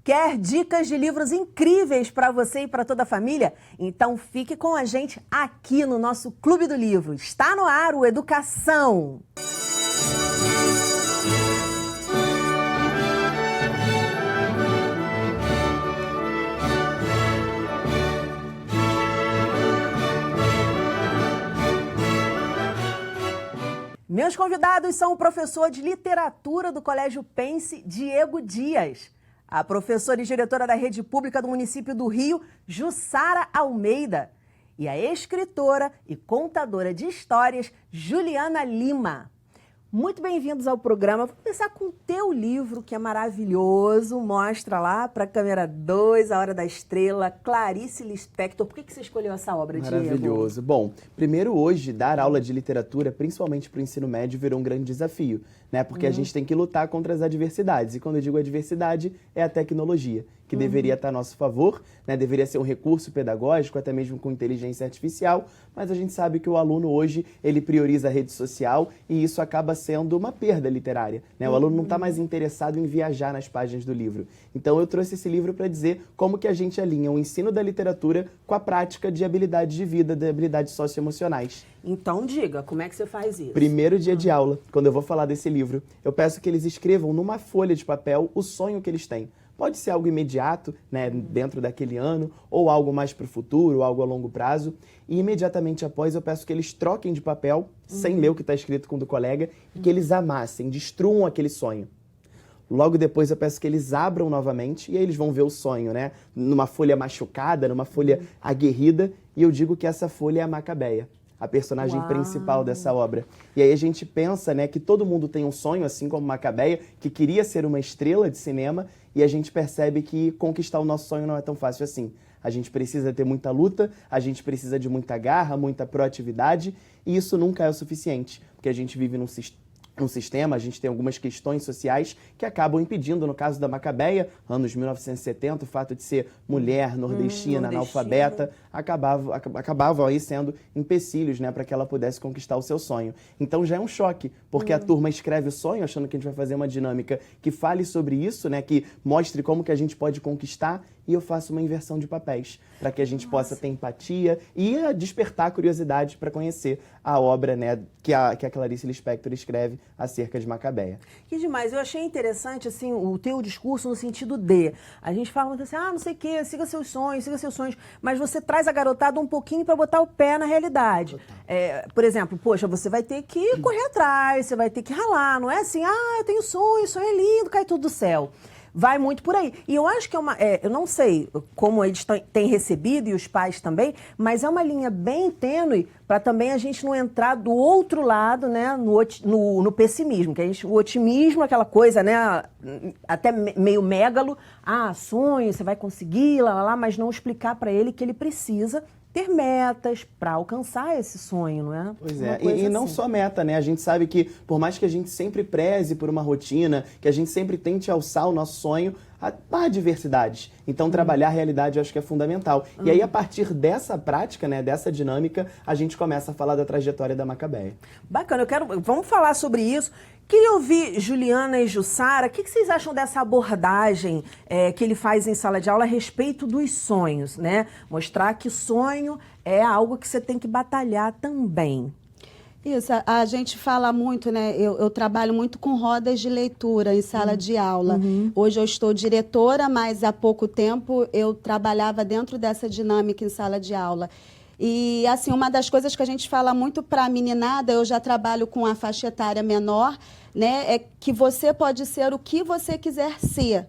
Quer dicas de livros incríveis para você e para toda a família? Então fique com a gente aqui no nosso Clube do Livro. Está no ar o Educação. Meus convidados são o professor de literatura do Colégio Pense, Diego Dias, a professora e diretora da Rede Pública do município do Rio, Jussara Almeida, e a escritora e contadora de histórias, Juliana Lima. Muito bem-vindos ao programa. Vou começar com o teu livro, que é maravilhoso. Mostra lá para a câmera 2, A Hora da Estrela, Clarice Lispector. Por que você escolheu essa obra, Diego? Maravilhoso. Bom, primeiro hoje, dar aula de literatura, principalmente para o ensino médio, virou um grande desafio, né? Porque a gente tem que lutar contra as adversidades. E quando eu digo adversidade, é a tecnologia, que deveria estar a nosso favor, né? Deveria ser um recurso pedagógico, até mesmo com inteligência artificial, mas a gente sabe que o aluno hoje, ele prioriza a rede social e isso acaba sendo uma perda literária, né? O aluno não está mais interessado em viajar nas páginas do livro. Então eu trouxe esse livro para dizer como que a gente alinha o ensino da literatura com a prática de habilidades de vida, de habilidades socioemocionais. Então diga, como é que você faz isso? Primeiro dia de aula, quando eu vou falar desse livro, eu peço que eles escrevam numa folha de papel o sonho que eles têm. Pode ser algo imediato, né, dentro daquele ano, ou algo mais para o futuro, algo a longo prazo. E imediatamente após eu peço que eles troquem de papel, sem ler o que está escrito com o do colega, e que eles amassem, destruam aquele sonho. Logo depois eu peço que eles abram novamente, e aí eles vão ver o sonho, né, numa folha machucada, numa folha aguerrida, e eu digo que essa folha é a Macabeia, a personagem principal dessa obra. E aí a gente pensa, né, que todo mundo tem um sonho, assim como Macabeia, que queria ser uma estrela de cinema, e a gente percebe que conquistar o nosso sonho não é tão fácil assim. A gente precisa ter muita luta, a gente precisa de muita garra, muita proatividade, e isso nunca é o suficiente, porque a gente vive num sistema, a gente tem algumas questões sociais que acabam impedindo, no caso da Macabeia, anos 1970, o fato de ser mulher, nordestina, analfabeta, acabavam aí sendo empecilhos, né, para que ela pudesse conquistar o seu sonho. Então já é um choque, porque a turma escreve o sonho, achando que a gente vai fazer uma dinâmica que fale sobre isso, né, que mostre como que a gente pode conquistar, e eu faço uma inversão de papéis, para que a gente possa ter empatia e despertar curiosidade para conhecer a obra, né, que a Clarice Lispector escreve acerca de Macabeia. Que demais. Eu achei interessante, assim, o teu discurso no sentido de... A gente fala muito assim, não sei o quê, siga seus sonhos, mas você traz a garotada um pouquinho para botar o pé na realidade. Por exemplo, poxa, você vai ter que correr atrás, você vai ter que ralar, não é assim, eu tenho sonho é lindo, cai tudo do céu. Vai muito por aí. E eu acho que eu não sei como eles têm recebido, e os pais também, mas é uma linha bem tênue para também a gente não entrar do outro lado, né, no pessimismo. O otimismo, aquela coisa, né, até meio mégalo, sonho, você vai conseguir, mas não explicar para ele que ele precisa ter metas para alcançar esse sonho, não é? Pois é, e não só meta, né? A gente sabe que, por mais que a gente sempre preze por uma rotina, que a gente sempre tente alçar o nosso sonho, há adversidades. Então, trabalhar a realidade eu acho que é fundamental. E aí, a partir dessa prática, né, dessa dinâmica, a gente começa a falar da trajetória da Macabeia. Bacana, vamos falar sobre isso. Queria ouvir Juliana e Jussara, o que vocês acham dessa abordagem que ele faz em sala de aula a respeito dos sonhos, né? Mostrar que sonho é algo que você tem que batalhar também. Isso, a gente fala muito, né? Eu trabalho muito com rodas de leitura em sala de aula. Hoje eu estou diretora, mas há pouco tempo eu trabalhava dentro dessa dinâmica em sala de aula. E, assim, uma das coisas que a gente fala muito para a meninada, eu já trabalho com a faixa etária menor, né, é que você pode ser o que você quiser ser.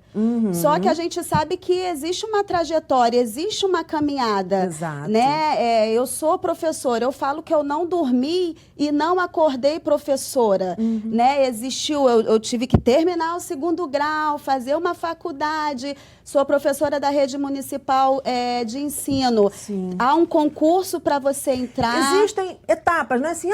Só que a gente sabe que existe uma trajetória, existe uma caminhada. Exato. Né? Eu sou professora, eu falo que eu não dormi e não acordei professora. Né? Eu tive que terminar o 2º grau, fazer uma faculdade, sou professora da rede municipal de ensino. Sim. Há um concurso para você entrar. Existem etapas, não é assim,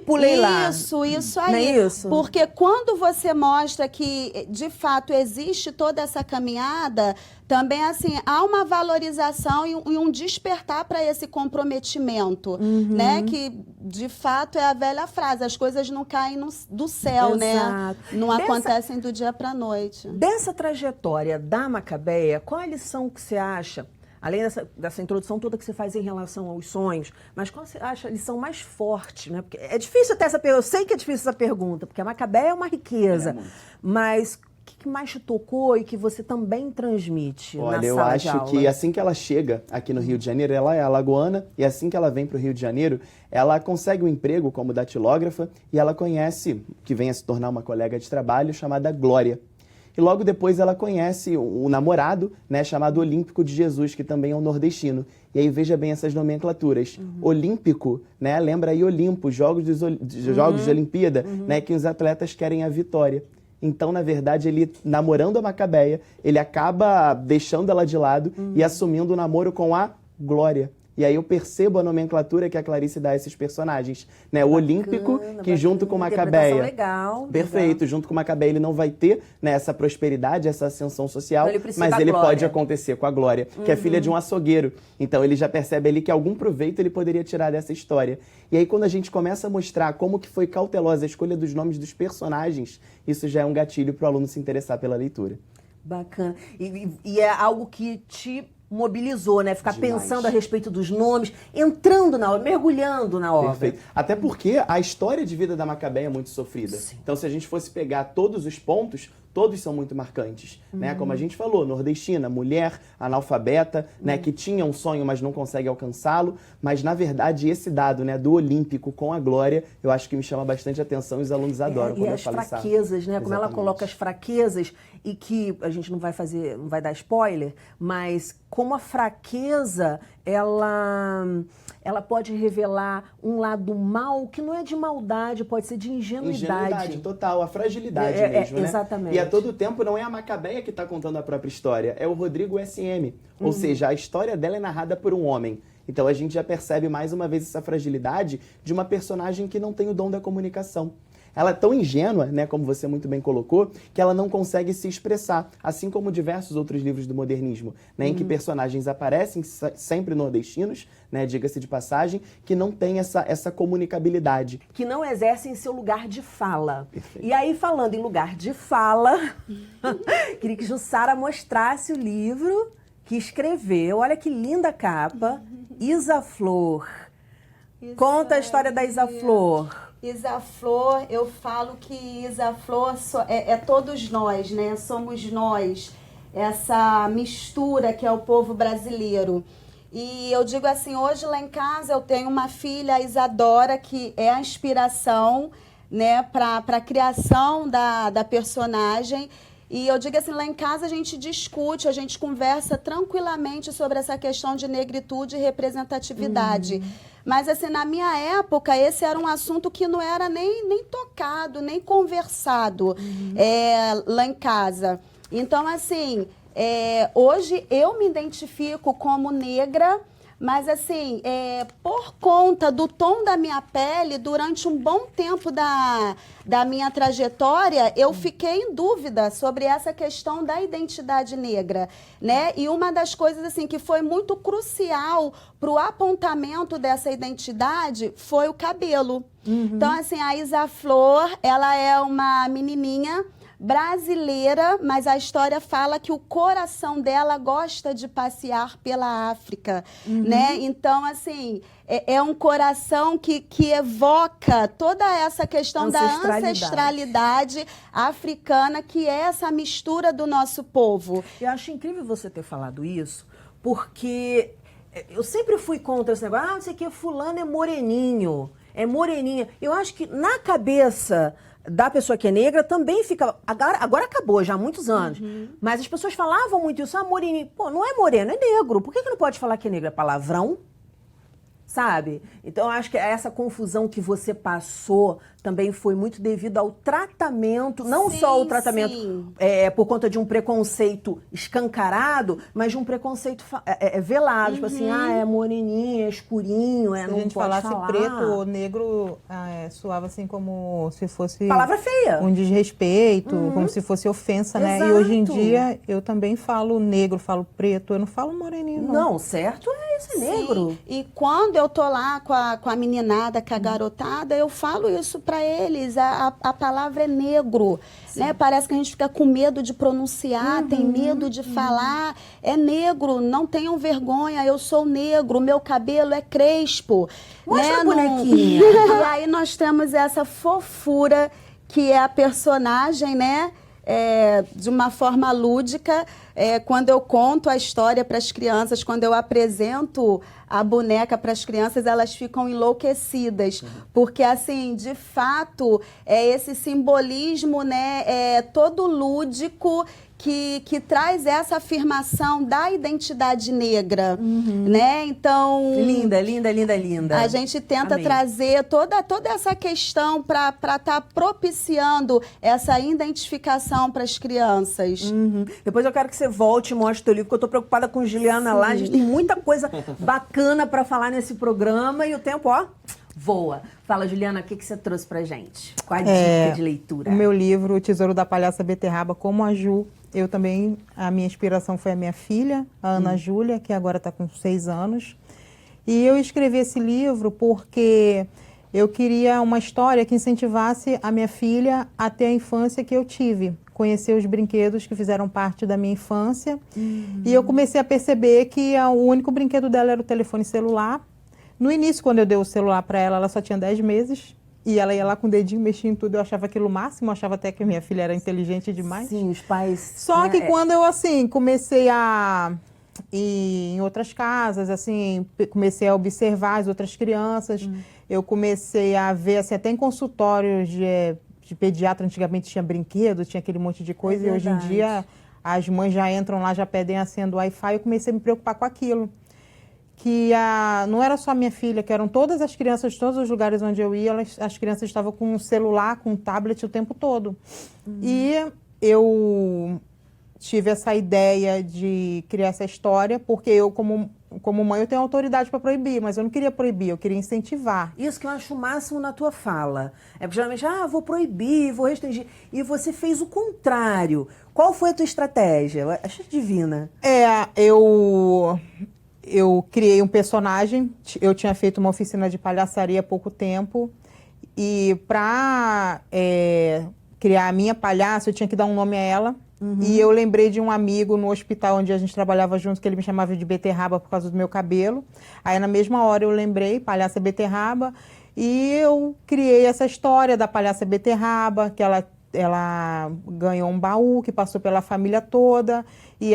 pulei lá. Isso aí. Não é isso? Porque Porque quando você mostra que, de fato, existe toda essa caminhada, também, assim, há uma valorização e um despertar para esse comprometimento, né? Que, de fato, é a velha frase, as coisas não caem do céu, né? Não acontecem do dia para a noite. Dessa trajetória da Macabeia, qual a lição que você acha, além dessa introdução toda que você faz em relação aos sonhos, mas qual você acha a lição mais forte, né? Porque é difícil até essa pergunta, eu sei que é difícil essa pergunta, porque a Macabeia é uma riqueza, mas o que mais te tocou e que você também transmite na sala de aula? Olha, eu acho que assim que ela chega aqui no Rio de Janeiro, ela é alagoana, e assim que ela vem para o Rio de Janeiro, ela consegue um emprego como datilógrafa e ela conhece, que vem a se tornar uma colega de trabalho, chamada Glória. E logo depois ela conhece o namorado, né, chamado Olímpico de Jesus, que também é um nordestino. E aí veja bem essas nomenclaturas. Olímpico, né, lembra aí Olimpo, Jogos de Olimpíada, né, que os atletas querem a vitória. Então, na verdade, ele, namorando a Macabeia, ele acaba deixando ela de lado e assumindo o namoro com a Glória. E aí eu percebo a nomenclatura que a Clarice dá a esses personagens, né? O Olímpico, que junto com Macabeia... Legal. Perfeito, legal. Junto com Macabeia ele não vai ter, né, essa prosperidade, essa ascensão social, Então, mas ele pode acontecer com a Glória, que é filha de um açougueiro. Então ele já percebe ali que algum proveito ele poderia tirar dessa história. E aí quando a gente começa a mostrar como que foi cautelosa a escolha dos nomes dos personagens, isso já é um gatilho para o aluno se interessar pela leitura. Bacana. E é algo que te mobilizou, né? Ficar Demais. pensando a respeito dos nomes, entrando na obra, mergulhando na obra. Perfeito. Até porque a história de vida da Macabeia é muito sofrida. Sim. Então, se a gente fosse pegar todos os pontos, todos são muito marcantes, né? Como a gente falou, nordestina, mulher, analfabeta, né? Que tinha um sonho, mas não consegue alcançá-lo. Mas, na verdade, esse dado, né? Do Olímpico com a Glória, eu acho que me chama bastante atenção e os alunos adoram quando E eu as falo isso. fraquezas, né? Como ela Exatamente. coloca as fraquezas e que a gente não vai dar spoiler, mas como a fraqueza, ela pode revelar um lado mal que não é de maldade, pode ser de ingenuidade. Total, a fragilidade mesmo, né? Exatamente. E a todo tempo não é a Macabeia que está contando a própria história, é o Rodrigo SM. Ou seja, a história dela é narrada por um homem. Então a gente já percebe mais uma vez essa fragilidade de uma personagem que não tem o dom da comunicação. Ela é tão ingênua, né, como você muito bem colocou, que ela não consegue se expressar, assim como diversos outros livros do modernismo, né, em que personagens aparecem sempre nordestinos, né, diga-se de passagem, que não têm essa comunicabilidade. Que não exercem seu lugar de fala. Perfeito. E aí, falando em lugar de fala, queria que Jussara mostrasse o livro que escreveu. Olha que linda capa. Isa Flor. Conta a história da Isa Flor. Isa Flor, eu falo que Isa Flor é todos nós, né? Somos nós, essa mistura que é o povo brasileiro. E eu digo assim, hoje lá em casa eu tenho uma filha, a Isadora, que é a inspiração, né, para a criação da personagem. E eu digo assim, lá em casa a gente discute, a gente conversa tranquilamente sobre essa questão de negritude e representatividade. Mas, assim, na minha época, esse era um assunto que não era nem tocado, nem conversado lá em casa. Então, assim, hoje eu me identifico como negra, mas, assim, por conta do tom da minha pele, durante um bom tempo da minha trajetória, eu fiquei em dúvida sobre essa questão da identidade negra, né? E uma das coisas, assim, que foi muito crucial para o apontamento dessa identidade foi o cabelo. Então, assim, a Isa Flor, ela é uma menininha brasileira, mas a história fala que o coração dela gosta de passear pela África, né? Então, assim, é um coração que evoca toda essa questão da ancestralidade africana, que é essa mistura do nosso povo. Eu acho incrível você ter falado isso, porque eu sempre fui contra esse negócio, não sei o que, fulano é moreninho, é moreninha. Eu acho que na cabeça da pessoa que é negra também fica... Agora acabou já há muitos anos. Mas as pessoas falavam muito isso. Moreninho. Pô, não é moreno, é negro. Por que não pode falar que é negro? É palavrão? Sabe? Então, eu acho que essa confusão que você passou também foi muito devido ao tratamento, não Sim, só o tratamento sim. por conta de um preconceito escancarado, mas de um preconceito velado, tipo assim, é moreninha, é escurinho, Se a não gente pode falasse falar. preto ou negro, soava assim como se fosse Palavra feia. um desrespeito, como se fosse ofensa, né? E hoje em Exato. dia eu também falo negro, falo preto, eu não falo moreninho, não. Não, certo é esse negro. Sim. E quando eu tô lá com a meninada, com a garotada, eu falo isso para eles. A palavra é negro, né? Parece que a gente fica com medo de pronunciar, tem medo de falar. É negro, não tenham vergonha, eu sou negro, meu cabelo é crespo. Mostra né? a bonequinha. E aí nós temos essa fofura que é a personagem, né? De uma forma lúdica, quando eu conto a história para as crianças, quando eu apresento a boneca para as crianças, elas ficam enlouquecidas, porque assim, de fato, é esse simbolismo, né, todo lúdico que traz essa afirmação da identidade negra, né? Então, Linda, linda, linda, linda. a gente tenta Amei. trazer toda essa questão para estar propiciando essa identificação para as crianças. Uhum. Depois eu quero que você volte e mostre o teu livro, porque eu tô preocupada com Juliana lá. A gente tem muita coisa bacana para falar nesse programa e o tempo, voa. Fala, Juliana, o que você trouxe pra gente? Qual a dica de leitura? O meu livro, O Tesouro da Palhaça Beterraba, como a Ju, a minha inspiração foi a minha filha, a Ana Júlia, que agora está com 6 anos. E eu escrevi esse livro porque eu queria uma história que incentivasse a minha filha a ter a infância que eu tive. Conhecer os brinquedos que fizeram parte da minha infância. E eu comecei a perceber que o único brinquedo dela era o telefone celular. No início, quando eu dei o celular para ela, ela só tinha 10 meses. E ela ia lá com o dedinho, mexia em tudo. Eu achava aquilo o máximo, eu achava até que a minha filha era inteligente demais. Sim, os pais... Só que quando eu, assim, comecei a ir em outras casas, assim, comecei a observar as outras crianças, eu comecei a ver, assim, até em consultórios de pediatra, antigamente tinha brinquedo, tinha aquele monte de coisa, e hoje em verdade. dia as mães já entram lá, já pedem a senha do Wi-Fi, eu comecei a me preocupar com aquilo. Que não era só a minha filha, que eram todas as crianças de todos os lugares onde eu ia, as crianças estavam com um celular, com um tablet o tempo todo. E eu tive essa ideia de criar essa história, porque eu, como mãe, eu tenho autoridade para proibir, mas eu não queria proibir, eu queria incentivar. Isso que eu acho o máximo na tua fala. É porque geralmente, vou proibir, vou restringir. E você fez o contrário. Qual foi a tua estratégia? Eu achei divina. Eu criei um personagem, eu tinha feito uma oficina de palhaçaria há pouco tempo, e para criar a minha palhaça, eu tinha que dar um nome a ela. E eu lembrei de um amigo no hospital onde a gente trabalhava junto, que ele me chamava de Beterraba por causa do meu cabelo. Aí na mesma hora eu lembrei, Palhaça Beterraba, e eu criei essa história da Palhaça Beterraba, que ela ganhou um baú que passou pela família toda, e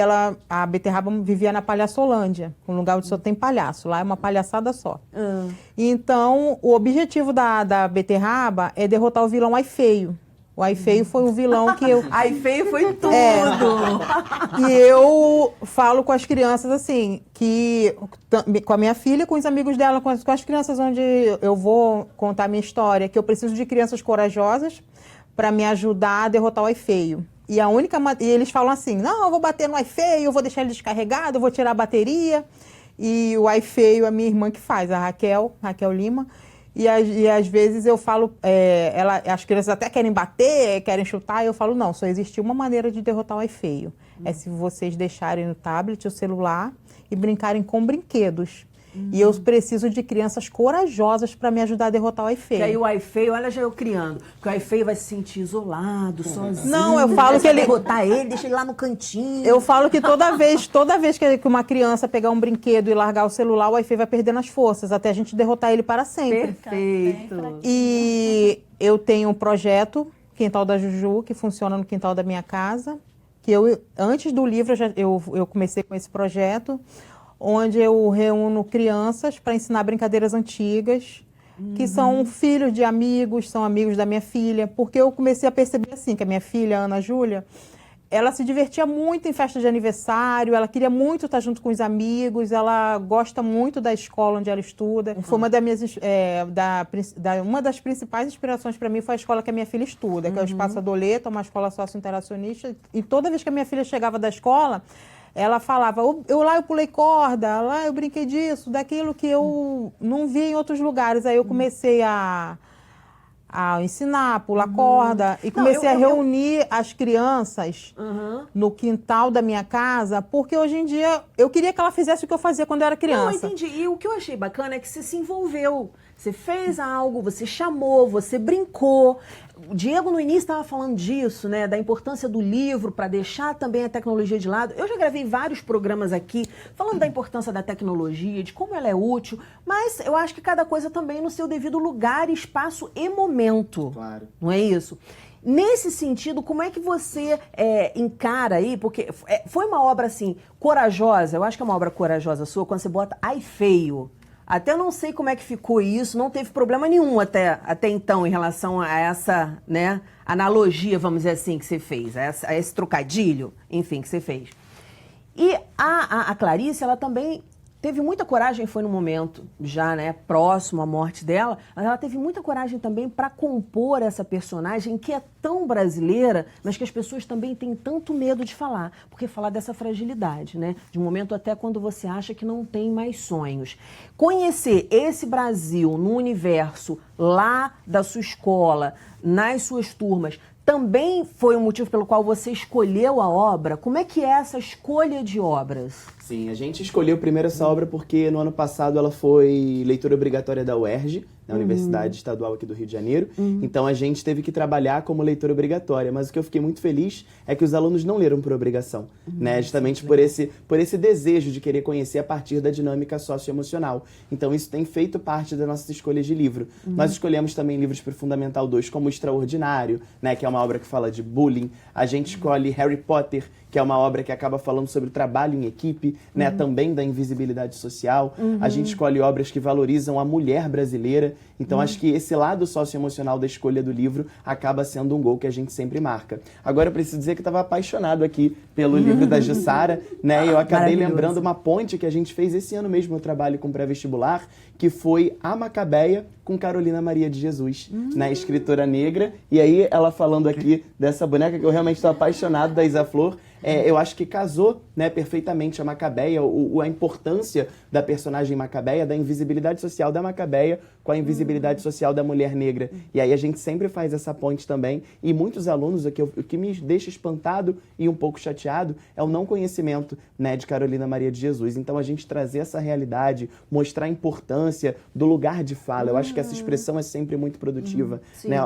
a Beterraba vivia na Palhaçolândia, um lugar onde só tem palhaço, lá é uma palhaçada só. Então, o objetivo da Beterraba é derrotar o vilão Ai Feio. O Ai Feio foi o vilão que eu... Ai, feio foi tudo! E eu falo com as crianças assim, com a minha filha, com os amigos dela, com as crianças onde eu vou contar a minha história, que eu preciso de crianças corajosas para me ajudar a derrotar o Ai Feio. E eles falam assim, não, eu vou bater no Ai Feio, eu vou deixar ele descarregado, eu vou tirar a bateria. E o Ai Feio é a minha irmã que faz, a Raquel Lima. E às vezes eu falo, as crianças até querem bater, querem chutar, e eu falo, não, só existe uma maneira de derrotar o Ai Feio. É se vocês deixarem o tablet, o celular e brincarem com brinquedos. E eu preciso de crianças corajosas para me ajudar a derrotar o Ai Feio. Que aí o Ai Feio, olha já eu criando. Porque o Ai Feio vai se sentir isolado, sozinho. Não, eu falo que ele... derrotar ele, deixa ele lá no cantinho. Eu falo que toda vez que uma criança pegar um brinquedo e largar o celular, o Ai Feio vai perdendo as forças, até a gente derrotar ele para sempre. Perfeito. E eu tenho um projeto, Quintal da Juju, que funciona no quintal da minha casa, que antes do livro eu comecei com esse projeto, onde eu reúno crianças para ensinar brincadeiras antigas, que são filhos de amigos, são amigos da minha filha, porque eu comecei a perceber assim, que a minha filha, Ana Júlia, ela se divertia muito em festa de aniversário, ela queria muito estar junto com os amigos, ela gosta muito da escola onde ela estuda. Foi uma das minhas, uma das principais inspirações para mim foi a escola que a minha filha estuda, que é o Espaço Adoleta, uma escola socio-interacionista. E toda vez que a minha filha chegava da escola, ela falava, lá eu pulei corda, lá eu brinquei disso, daquilo que eu não via em outros lugares. Aí eu comecei a ensinar, a pular corda, e comecei a reunir as crianças no quintal da minha casa, porque hoje em dia eu queria que ela fizesse o que eu fazia quando eu era criança. Não, entendi. E o que eu achei bacana é que você se envolveu. Você fez algo, você chamou, você brincou. O Diego, no início, estava falando disso, né? Da importância do livro para deixar também a tecnologia de lado. Eu já gravei vários programas aqui falando da importância da tecnologia, de como ela é útil, mas eu acho que cada coisa também no seu devido lugar, espaço e momento. Claro. Não é isso? Nesse sentido, como é que você encara aí, porque foi uma obra, assim, corajosa, eu acho que é uma obra corajosa sua, quando você bota ai feio. Até eu não sei como é que ficou isso, não teve problema nenhum até então em relação a essa, né, analogia, vamos dizer assim, que você fez, a esse trocadilho, enfim, que você fez. E a Clarice, ela também teve muita coragem, foi no momento já, né, próximo à morte dela, mas ela teve muita coragem também para compor essa personagem que é tão brasileira, mas que as pessoas também têm tanto medo de falar, porque falar dessa fragilidade, né, de um momento até quando você acha que não tem mais sonhos. Conhecer esse Brasil no universo lá da sua escola, nas suas turmas, também foi um motivo pelo qual você escolheu a obra? Como é que é essa escolha de obras? Sim, a gente escolheu primeiro essa obra porque no ano passado ela foi leitura obrigatória da UERJ, na Universidade Estadual aqui do Rio de Janeiro. Então a gente teve que trabalhar como leitura obrigatória. Mas o que eu fiquei muito feliz é que os alunos não leram por obrigação, né? Justamente por esse desejo de querer conhecer a partir da dinâmica socioemocional. Então isso tem feito parte das nossas escolhas de livro. Nós escolhemos também livros para o Fundamental 2, como O Extraordinário, né? Que é uma obra que fala de bullying. A gente escolhe Harry Potter, que é uma obra que acaba falando sobre o trabalho em equipe, né? Também da invisibilidade social. A gente escolhe obras que valorizam a mulher brasileira. Então, acho que esse lado socioemocional da escolha do livro acaba sendo um gol que a gente sempre marca. Agora, eu preciso dizer que eu estava apaixonado aqui pelo livro da Jussara, né? E eu acabei lembrando uma ponte que a gente fez esse ano mesmo no trabalho com pré-vestibular, que foi A Macabeia com Carolina Maria de Jesus, né? Escritora negra. E aí, ela falando aqui dessa boneca que eu realmente estou apaixonado, da Isa Flor, eu acho que casou, né, perfeitamente a Macabeia, a importância da personagem Macabeia, da invisibilidade social da Macabeia com a invisibilidade social da mulher negra. E aí a gente sempre faz essa ponte também. E muitos alunos, o que me deixa espantado e um pouco chateado é o não conhecimento, né, de Carolina Maria de Jesus. Então a gente trazer essa realidade, mostrar a importância do lugar de fala. Eu acho que essa expressão é sempre muito produtiva. Né?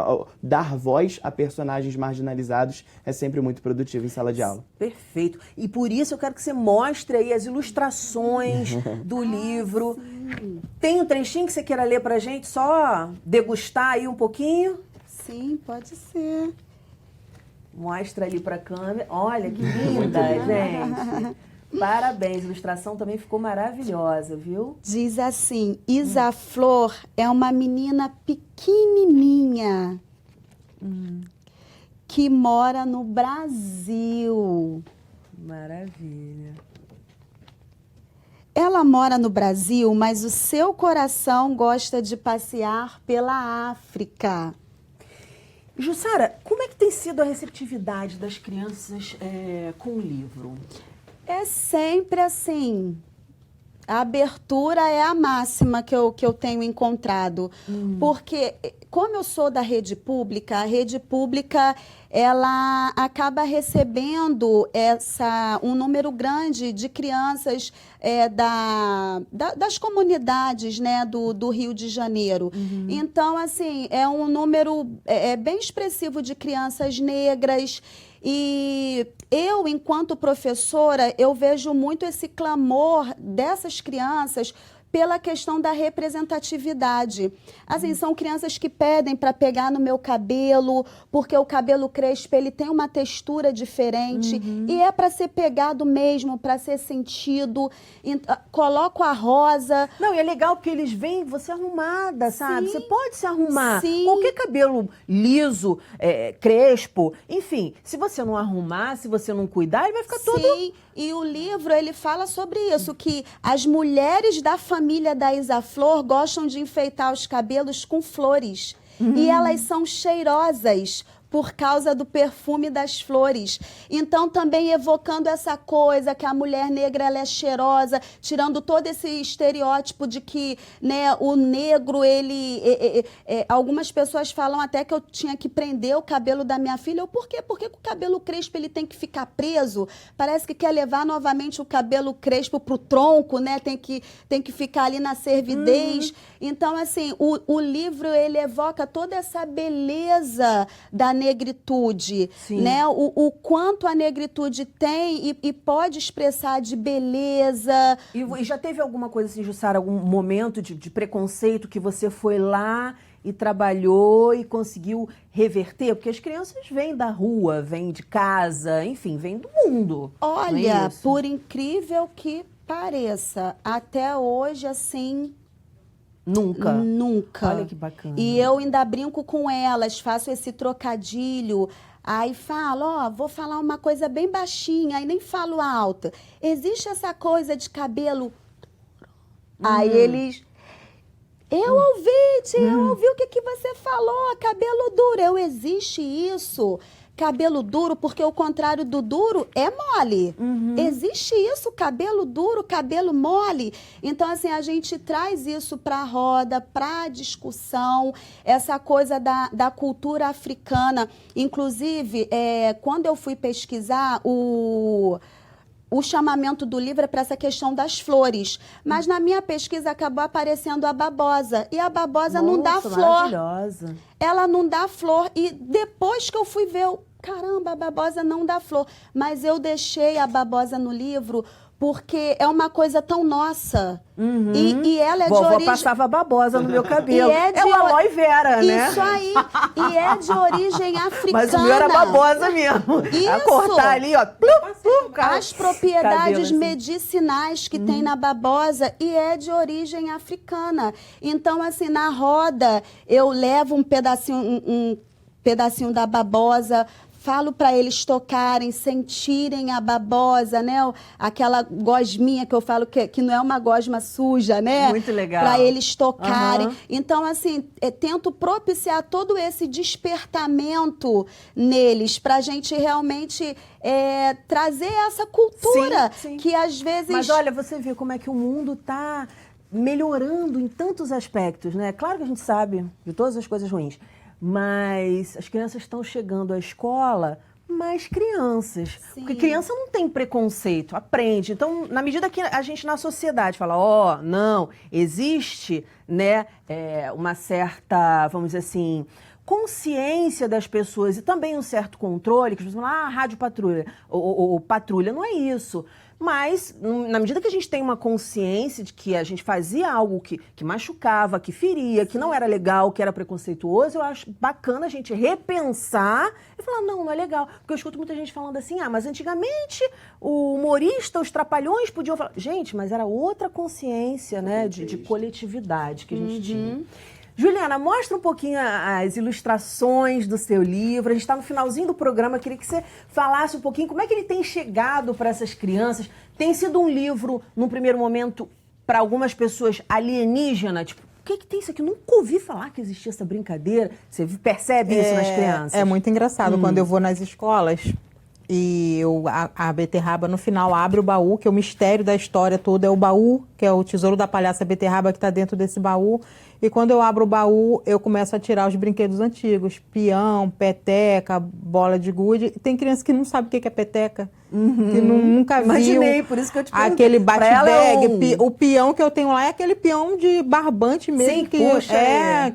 Dar voz a personagens marginalizados é sempre muito produtivo em sala de aula. Perfeito. E por isso eu quero que você mostre aí as ilustrações do livro. Tem um trechinho que você queira ler pra gente, só degustar aí um pouquinho? Sim, pode ser. Mostra ali pra câmera. Olha que linda, gente. Parabéns, a ilustração também ficou maravilhosa, viu? Diz assim, Isa Flor é uma menina pequenininha que mora no Brasil. Maravilha. Ela mora no Brasil, mas o seu coração gosta de passear pela África. Jussara, como é que tem sido a receptividade das crianças com o livro? É sempre assim. A abertura é a máxima que eu tenho encontrado. Porque, como eu sou da rede pública, a rede pública ela acaba recebendo um número grande de crianças das comunidades, né, do Rio de Janeiro. Então, assim, é um número bem expressivo de crianças negras. E eu, enquanto professora, eu vejo muito esse clamor dessas crianças pela questão da representatividade. Assim, são crianças que pedem para pegar no meu cabelo, porque o cabelo crespo, ele tem uma textura diferente, e é para ser pegado mesmo, para ser sentido. Coloco a rosa. Não, e é legal porque eles veem você arrumada, sabe? Sim. Você pode se arrumar. Sim. Qualquer cabelo liso, crespo, enfim, se você não arrumar, se você não cuidar, ele vai ficar todo... Sim, e o livro, ele fala sobre isso, que as mulheres da família da Isa Flor gostam de enfeitar os cabelos com flores. E elas são cheirosas por causa do perfume das flores. Então, também evocando essa coisa que a mulher negra ela é cheirosa, tirando todo esse estereótipo de que, né, o negro, ele... algumas pessoas falam até que eu tinha que prender o cabelo da minha filha. Por quê? Porque o cabelo crespo ele tem que ficar preso. Parece que quer levar novamente o cabelo crespo pro tronco, né? Tem que ficar ali na cervidez. Então, assim, o livro, ele evoca toda essa beleza da negritude, Sim. né? O quanto a negritude tem e pode expressar de beleza. E já teve alguma coisa assim, Jussara, algum momento de preconceito que você foi lá e trabalhou e conseguiu reverter? Porque as crianças vêm da rua, vêm de casa, enfim, vêm do mundo. Olha, não é isso? por incrível que pareça, até hoje, assim... Nunca. Nunca. Olha que bacana. E eu ainda brinco com elas, faço esse trocadilho. Aí falo, ó, vou falar uma coisa bem baixinha, aí nem falo alto. Existe essa coisa de cabelo... Aí eles... Eu ouvi o que você falou, cabelo duro. Existe isso, cabelo duro, porque o contrário do duro é mole. Existe isso, cabelo duro, cabelo mole. Então, assim, a gente traz isso para a roda, para a discussão, essa coisa da cultura africana. Inclusive, quando eu fui pesquisar o chamamento do livro é para essa questão das flores. Mas na minha pesquisa acabou aparecendo a babosa. E a babosa não dá Nossa, flor. maravilhosa. Ela não dá flor. E depois que eu fui ver, caramba, a babosa não dá flor. Mas eu deixei a babosa no livro porque é uma coisa tão nossa. E ela é de Vovó origem... passava babosa no meu cabelo. E é uma aloe vera, né? Isso aí. E é de origem africana. Mas o meu era babosa mesmo. A Isso. cortar ali, ó. Plum, plum, As propriedades cabelo, assim. medicinais que tem na babosa e é de origem africana. Então, assim, na roda, eu levo um pedacinho da babosa, falo para eles tocarem, sentirem a babosa, né? Aquela gosminha que eu falo que não é uma gosma suja, né? Muito legal. Para eles tocarem. Aham. Então, assim, tento propiciar todo esse despertamento neles, para a gente realmente trazer essa cultura Sim, sim. que às vezes... Mas olha, você vê como é que o mundo está melhorando em tantos aspectos, né? Claro que a gente sabe de todas as coisas ruins, mas as crianças estão chegando à escola mais crianças. Sim. Porque criança não tem preconceito, aprende. Então, na medida que a gente na sociedade fala, não, existe, né, uma certa, vamos dizer assim, consciência das pessoas e também um certo controle, que as pessoas falam, rádio patrulha, ou patrulha, não é isso. Mas, na medida que a gente tem uma consciência de que a gente fazia algo que machucava, que feria, que não era legal, que era preconceituoso, eu acho bacana a gente repensar e falar, não é legal. Porque eu escuto muita gente falando assim, mas antigamente o humorista, os trapalhões podiam falar. Gente, mas era outra consciência, né, de coletividade que a gente tinha. Juliana, mostra um pouquinho as ilustrações do seu livro. A gente está no finalzinho do programa. Eu queria que você falasse um pouquinho como é que ele tem chegado para essas crianças. Tem sido um livro, num primeiro momento, para algumas pessoas alienígena? Tipo, o que tem isso aqui? Eu nunca ouvi falar que existia essa brincadeira. Você percebe isso nas crianças? É muito engraçado quando eu vou nas escolas e a beterraba no final abre o baú, que é o mistério da história toda, é o baú, que é o tesouro da palhaça beterraba que está dentro desse baú. E quando eu abro o baú, eu começo a tirar os brinquedos antigos, peão, peteca, bola de gude. Tem criança que não sabe o que é peteca, que nunca viu. Imaginei, por isso que eu te perguntei. Aquele bate-bag, o peão que eu tenho lá é aquele peão de barbante mesmo. Sim, que puxa,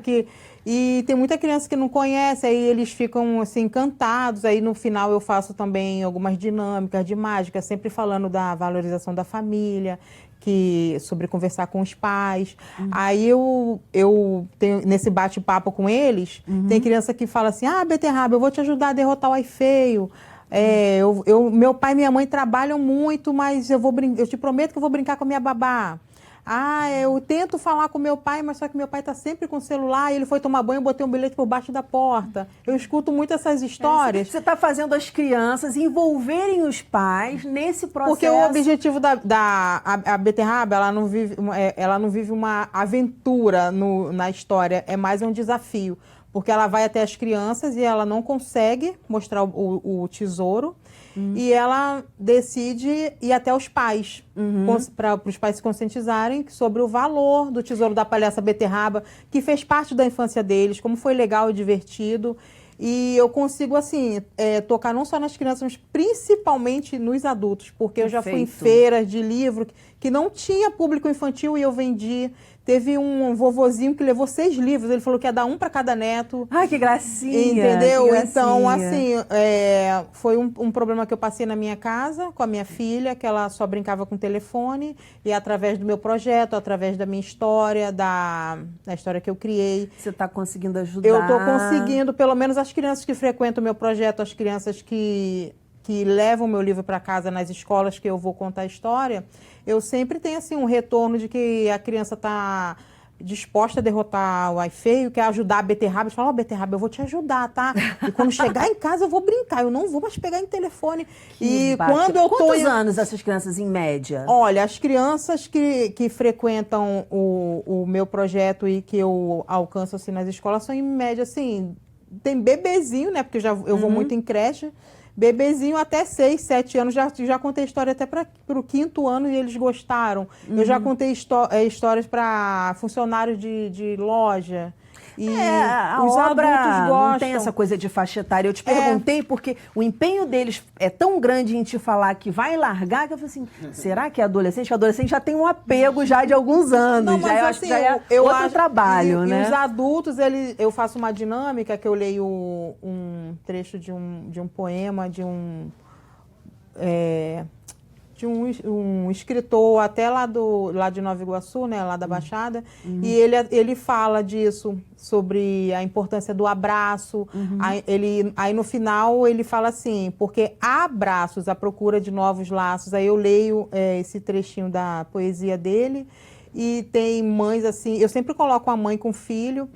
E tem muita criança que não conhece, aí eles ficam assim encantados. Aí no final eu faço também algumas dinâmicas de mágica, sempre falando da valorização da família, sobre conversar com os pais. Aí eu tenho, nesse bate-papo com eles, tem criança que fala assim, Beterraba, eu vou te ajudar a derrotar o ai feio. Meu pai e minha mãe trabalham muito, mas eu te prometo que eu vou brincar com a minha babá. Eu tento falar com meu pai, mas só que meu pai está sempre com o celular, e ele foi tomar banho, eu botei um bilhete por baixo da porta. Eu escuto muito essas histórias. Você está fazendo as crianças envolverem os pais nesse processo. Porque o objetivo a Beterraba, ela não vive uma aventura na história, é mais um desafio. Porque ela vai até as crianças e ela não consegue mostrar o tesouro. E ela decide ir até os pais, para os pais se conscientizarem sobre o valor do tesouro da palhaça Beterraba, que fez parte da infância deles, como foi legal e divertido. E eu consigo, assim, tocar não só nas crianças, mas principalmente nos adultos, porque eu já fui em feiras de livro que não tinha público infantil e eu vendi. Teve um vovozinho que levou 6 livros, ele falou que ia dar um para cada neto. Ai, que gracinha! Entendeu? Que gracinha. Então, assim, foi um problema que eu passei na minha casa com a minha filha, que ela só brincava com o telefone, e através do meu projeto, através da minha história, da história que eu criei. Você está conseguindo ajudar? Eu estou conseguindo, pelo menos as crianças que frequentam o meu projeto, as crianças que levam meu livro para casa nas escolas que eu vou contar a história, eu sempre tenho assim um retorno de que a criança está disposta a derrotar o ai feio, quer ajudar a Beterraba. Eles falam, Beterraba, eu vou te ajudar, tá? E quando chegar em casa eu vou brincar, eu não vou mais pegar em telefone. Quantos anos essas crianças em média? Olha, as crianças que frequentam o meu projeto e que eu alcanço assim nas escolas são em média assim, tem bebezinho, né? Porque eu vou muito em creche. Bebezinho até 6, 7 anos, já contei história até para o 5º ano e eles gostaram. Eu já contei histórias para funcionários de loja. E os adultos gostam. Não tem essa coisa de faixa etária. Eu te perguntei porque o empenho deles é tão grande em te falar que vai largar, que eu falei assim, será que é adolescente? Porque adolescente já tem um apego já de alguns anos. Não, mas já, assim, já é outro trabalho, né? E os adultos, eu faço uma dinâmica que eu leio um trecho de um poema, de um escritor até lá de Nova Iguaçu, né, lá da Baixada, e ele fala disso, sobre a importância do abraço. Aí no final ele fala assim, porque há abraços à procura de novos laços. Aí eu leio esse trechinho da poesia dele. E tem mães assim, eu sempre coloco a mãe com o filho,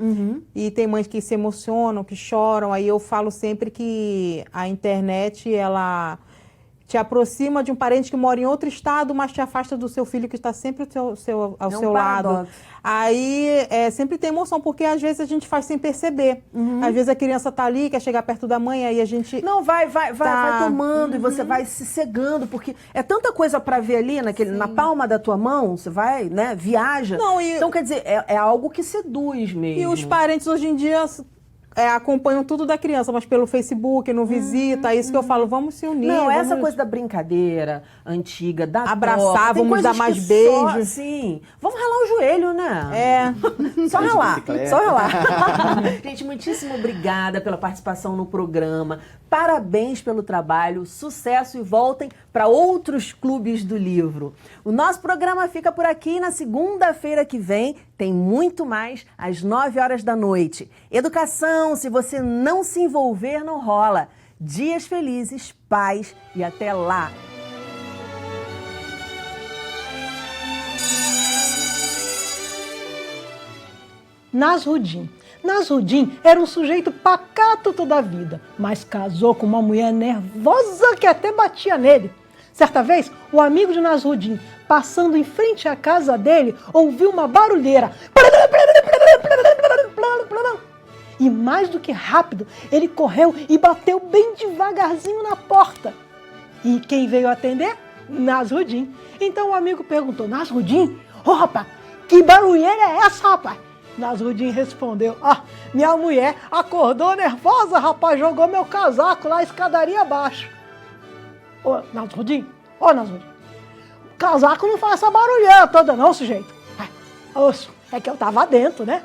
e tem mães que se emocionam, que choram. Aí eu falo sempre que a internet, ela te aproxima de um parente que mora em outro estado, mas te afasta do seu filho que está sempre ao seu lado. Aí sempre tem emoção, porque às vezes a gente faz sem perceber. Às vezes a criança está ali, quer chegar perto da mãe, aí a gente... Não, vai tomando e você vai se cegando, porque é tanta coisa para ver ali na palma da tua mão, você vai, né, viaja. Então, quer dizer, é algo que seduz mesmo. E os parentes hoje em dia... acompanham tudo da criança, mas pelo Facebook, não visita, é isso que eu falo, vamos se unir. Não, essa coisa da brincadeira antiga, da abraçar, vamos dar mais beijos. Sim, vamos ralar o joelho, né? Só ralar, só ralar. Gente, muitíssimo obrigada pela participação no programa, parabéns pelo trabalho, sucesso e voltem para outros clubes do livro. O nosso programa fica por aqui, na segunda-feira que vem tem muito mais às 9h da noite. Educação, se você não se envolver, não rola. Dias felizes, paz e até lá. Nasrudim. Nasrudim era um sujeito pacato toda a vida, mas casou com uma mulher nervosa que até batia nele. Certa vez, o amigo de Nasrudim, passando em frente à casa dele, ouviu uma barulheira. E mais do que rápido, ele correu e bateu bem devagarzinho na porta. E quem veio atender? Nasrudim. Então o amigo perguntou, Nasrudim, rapaz, que barulheira é essa, rapaz? Nasrudim respondeu, minha mulher acordou nervosa, rapaz, jogou meu casaco lá, escadaria abaixo. Nasrudim, Nasrudim, o casaco não faz essa barulheira toda não, sujeito. É que eu tava dentro, né?